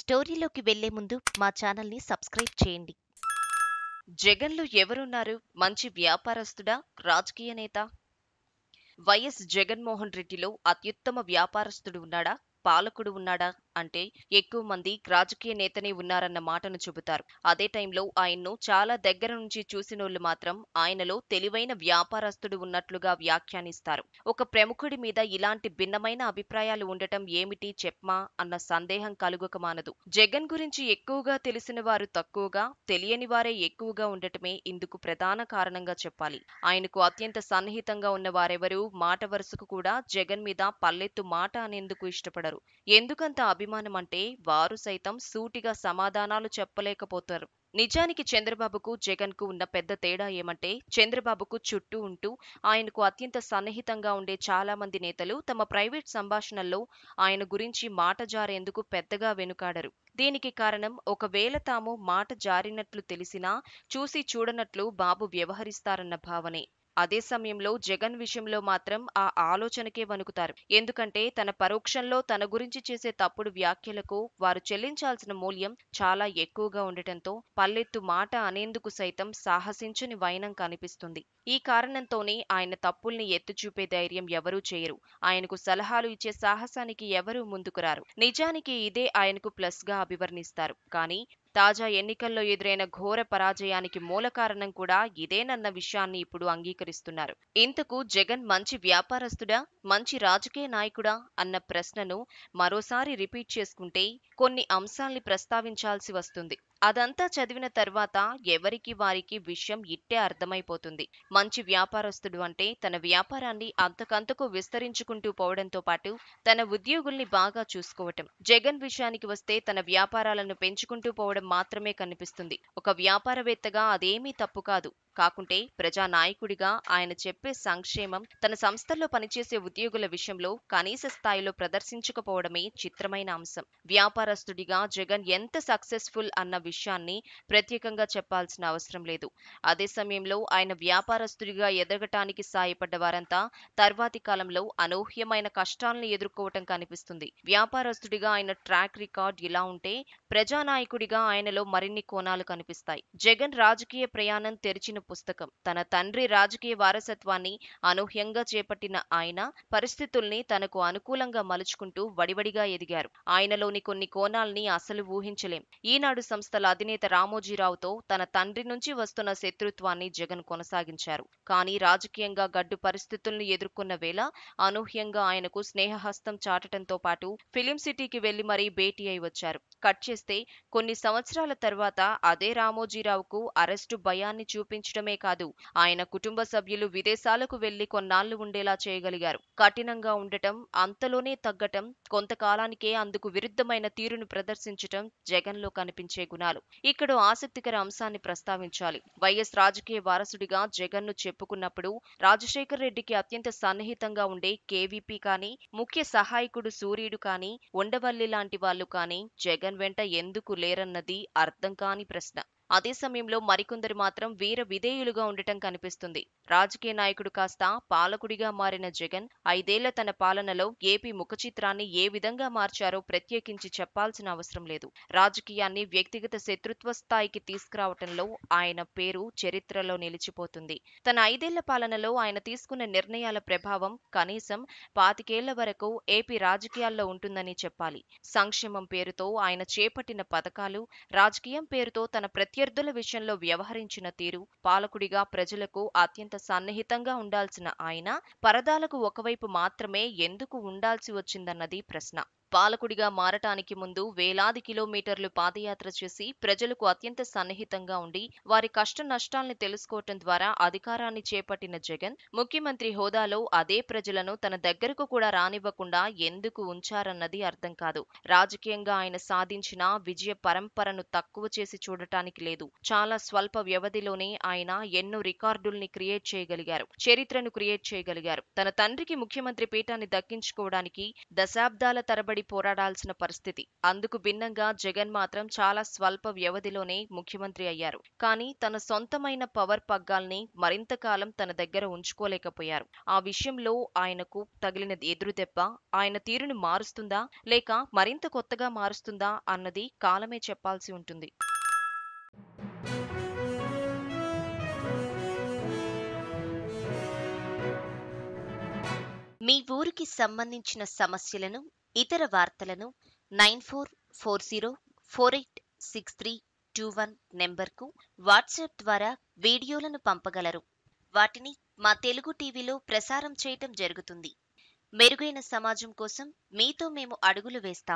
స్టోరీలోకి వెళ్లే ముందు మా ఛానల్ని సబ్స్క్రైబ్ చేయండి. జగన్లో ఎవరున్నారు? మంచి వ్యాపారస్తుడా, రాజకీయ నేత? వైఎస్ జగన్మోహన్ రెడ్డిలో అత్యుత్తమ వ్యాపారస్తుడు ఉన్నాడా, పాలకుడు ఉన్నాడా అంటే ఎక్కువ మంది రాజకీయ నేతనే ఉన్నారన్న మాటను చెబుతారు. అదే టైంలో ఆయన్ను చాలా దగ్గర నుంచి చూసినోళ్లు మాత్రం ఆయనలో తెలివైన వ్యాపారస్తుడు ఉన్నట్లుగా వ్యాఖ్యానిస్తారు. ఒక ప్రముఖుడి మీద ఇలాంటి భిన్నమైన అభిప్రాయాలు ఉండటం ఏమిటి చెప్పమా అన్న సందేహం కలుగక మానదు. జగన్ గురించి ఎక్కువగా తెలిసిన వారు తక్కువగా, తెలియని వారే ఎక్కువగా ఉండటమే ఇందుకు ప్రధాన కారణంగా చెప్పాలి. ఆయనకు అత్యంత సన్నిహితంగా ఉన్న వారెవరూ మాట వరుసకు కూడా జగన్ మీద పల్లెత్తు మాట అనేందుకు ఇష్టపడరు. ఎందుకంత అభిమానం అంటే వారు సైతం సూటిగా సమాధానాలు చెప్పలేకపోతారు. నిజానికి చంద్రబాబుకు జగన్ కు ఉన్న పెద్ద తేడా ఏమంటే, చంద్రబాబుకు చుట్టూ ఉంటూ ఆయనకు అత్యంత సన్నిహితంగా ఉండే చాలా మంది నేతలు తమ ప్రైవేట్ సంభాషణల్లో ఆయన గురించి మాట జారేందుకు పెద్దగా వెనుకాడరు. దీనికి కారణం, ఒకవేళ తాము మాట జారినట్లు తెలిసినా చూసి చూడనట్లు బాబు వ్యవహరిస్తారన్న భావనే. అదే సమయంలో జగన్ విషయంలో మాత్రం ఆ ఆలోచనకే వణుకుతారు. ఎందుకంటే తన పరోక్షంలో తన గురించి చేసే తప్పుడు వ్యాఖ్యలకు వారు చెల్లించాల్సిన మూల్యం చాలా ఎక్కువగా ఉండటంతో పల్లెత్తు మాట అనేందుకు సైతం సాహసించని వైనం కనిపిస్తుంది. ఈ కారణంతోనే ఆయన తప్పుల్ని ఎత్తుచూపే ధైర్యం ఎవరూ చేయరు. ఆయనకు సలహాలు ఇచ్చే సాహసానికి ఎవరూ ముందుకు రారు. నిజానికి ఇదే ఆయనకు ప్లస్ గా అభివర్ణిస్తారు. కానీ తాజా ఎన్నికల్లో ఎదురైన ఘోర పరాజయానికి మూల కారణం కూడా ఇదేనన్న విషయాన్ని ఇప్పుడు అంగీకరిస్తున్నారు. ఇంతకు జగన్ మంచి వ్యాపారస్తుడా, మంచి రాజకీయ నాయకుడా అన్న ప్రశ్నను మరోసారి రిపీట్ చేసుకుంటే కొన్ని అంశాల్ని ప్రస్తావించాల్సి వస్తుంది. అదంతా చదివిన తర్వాత ఎవరికి వారికి విషయం ఇట్టే అర్థమైపోతుంది. మంచి వ్యాపారస్తుడు అంటే తన వ్యాపారాన్ని అంతకంతకు విస్తరించుకుంటూ పోవడంతో పాటు తన ఉద్యోగుల్ని బాగా చూసుకోవటం. జగన్ విషయానికి వస్తే తన వ్యాపారాలను పెంచుకుంటూ పోవడం మాత్రమే కనిపిస్తుంది. ఒక వ్యాపారవేత్తగా అదేమీ తప్పు కాదు. కాకుంటే ప్రజానాయకుడిగా ఆయన చెప్పే సంక్షేమం తన సంస్థల్లో పనిచేసే ఉద్యోగుల విషయంలో కనీస స్థాయిలో ప్రదర్శించకపోవడమే చిత్రమైన అంశం. వ్యాపారస్తుడిగా జగన్ ఎంత సక్సెస్ఫుల్ అన్న విషయాన్ని ప్రత్యేకంగా చెప్పాల్సిన అవసరం లేదు. అదే సమయంలో ఆయన వ్యాపారస్తుడిగా ఎదగటానికి సాయపడ్డ వారంతా తర్వాతి కాలంలో అనూహ్యమైన కష్టాలను ఎదుర్కోవటం కనిపిస్తుంది. వ్యాపారస్తుడిగా ఆయన ట్రాక్ రికార్డ్ ఇలా ఉంటే, ప్రజానాయకుడిగా ఆయనలో మరిన్ని కోణాలు కనిపిస్తాయి. జగన్ రాజకీయ ప్రయాణం తెరిచిన పుస్తకం. తన తండ్రి రాజకీయ వారసత్వాన్ని అనూహ్యంగా చేపట్టిన ఆయన పరిస్థితుల్ని తనకు అనుకూలంగా మలుచుకుంటూ వడివడిగా ఎదిగారు. ఆయనలోని కొన్ని కోణాల్ని అసలు ఊహించలేం. ఈనాడు సంస్థల అధినేత రామోజీరావుతో తన తండ్రి నుంచి వస్తున్న శత్రుత్వాన్ని జగన్ కొనసాగించారు. కానీ రాజకీయంగా గడ్డు పరిస్థితుల్ని ఎదుర్కొన్న వేళ అనూహ్యంగా ఆయనకు స్నేహహస్తం చాటటంతో పాటు ఫిలిం సిటీకి వెళ్లి మరీ భేటీ అయి వచ్చారు. కట్ చేస్తే కొన్ని సంవత్సరాల తర్వాత అదే రామోజీరావుకు అరెస్టు భయాన్ని చూపించడమే కాదు, ఆయన కుటుంబ సభ్యులు విదేశాలకు వెళ్లి కొన్నాళ్లు ఉండేలా చేయగలిగారు. కఠినంగా ఉండటం, అంతలోనే తగ్గటం, కొంతకాలానికే అందుకు విరుద్ధమైన తీరును ప్రదర్శించటం జగన్లో కనిపించే గుణాలు. ఇక్కడ ఆసక్తికర అంశాన్ని ప్రస్తావించాలి. వైఎస్ రాజకీయ వారసుడిగా జగన్ను చెప్పుకున్నప్పుడు రాజశేఖర్ రెడ్డికి అత్యంత సన్నిహితంగా ఉండే కేవీపీ కానీ, ముఖ్య సహాయకుడు సూర్యుడు కానీ, ఉండవల్లి లాంటి వాళ్లు కానీ జగన్ వెంట ఎందుకు లేరన్నది అర్థం కాని ప్రశ్న. అదే సమయంలో మరికొందరు మాత్రం వీర విధేయులుగా ఉండటం కనిపిస్తుంది. రాజకీయ నాయకుడు కాస్త పాలకుడిగా మారిన జగన్ 5 ఏళ్ల తన పాలనలో ఏపీ ముఖచిత్రాన్ని ఏ విధంగా మార్చారో ప్రత్యేకించి చెప్పాల్సిన అవసరం లేదు. రాజకీయాన్ని వ్యక్తిగత శత్రుత్వ స్థాయికి తీసుకురావటంలో ఆయన పేరు చరిత్రలో నిలిచిపోతుంది. తన 5 ఏళ్ల పాలనలో ఆయన తీసుకున్న నిర్ణయాల ప్రభావం కనీసం 25 ఏళ్ల వరకు ఏపీ రాజకీయాల్లో ఉంటుందని చెప్పాలి. సంక్షేమం పేరుతో ఆయన చేపట్టిన పథకాలు, రాజకీయం పేరుతో తన ప్రత్యర్థుల విషయంలో వ్యవహరించిన తీరు, పాలకుడిగా ప్రజలకు అత్యంత సన్నిహితంగా ఉండాల్సిన ఆయన పరదాలకు ఒకవైపు మాత్రమే ఎందుకు ఉండాల్సి వచ్చిందన్నది ప్రశ్న. పాలకుడిగా మారటానికి ముందు వేలాది కిలోమీటర్లు పాదయాత్ర చేసి ప్రజలకు అత్యంత సన్నిహితంగా ఉండి వారి కష్ట నష్టాల్ని తెలుసుకోవటం ద్వారా అధికారాన్ని చేపట్టిన జగన్ ముఖ్యమంత్రి హోదాలో అదే ప్రజలను తన దగ్గరకు కూడా రానివ్వకుండా ఎందుకు ఉంచారన్నది అర్థం కాదు. రాజకీయంగా ఆయన సాధించిన విజయ పరంపరను తక్కువ చేసి చూడటానికి లేదు. చాలా స్వల్ప వ్యవధిలోనే ఆయన ఎన్నో రికార్డుల్ని క్రియేట్ చేయగలిగారు, చరిత్రను క్రియేట్ చేయగలిగారు. తన తండ్రికి ముఖ్యమంత్రి పీఠాన్ని దక్కించుకోవడానికి దశాబ్దాల తరబడి నిలబడి పోరాడాల్సిన పరిస్థితి. అందుకు భిన్నంగా జగన్ మాత్రం చాలా స్వల్ప వ్యవధిలోనే ముఖ్యమంత్రి అయ్యారు. కానీ తన సొంతమైన పవర్ పగ్గాల్ని మరింత కాలం తన దగ్గర ఉంచుకోలేకపోయారు. ఆ విషయంలో ఆయనకు తగిలిన ఎదురుదెబ్బ ఆయన తీరును మారుస్తుందా లేక మరింత కొత్తగా మారుస్తుందా అన్నది కాలమే చెప్పాల్సి ఉంటుంది. మీ ఊరికి సంబంధించిన సమస్యలను, ఇతర వార్తలను 9440486321 నెంబర్కు వాట్సాప్ ద్వారా వీడియోలను పంపగలరు. వాటిని మా తెలుగు టీవీలో ప్రసారం చేయటం జరుగుతుంది. మెరుగైన సమాజం కోసం మీతో మేము అడుగులు వేస్తాం.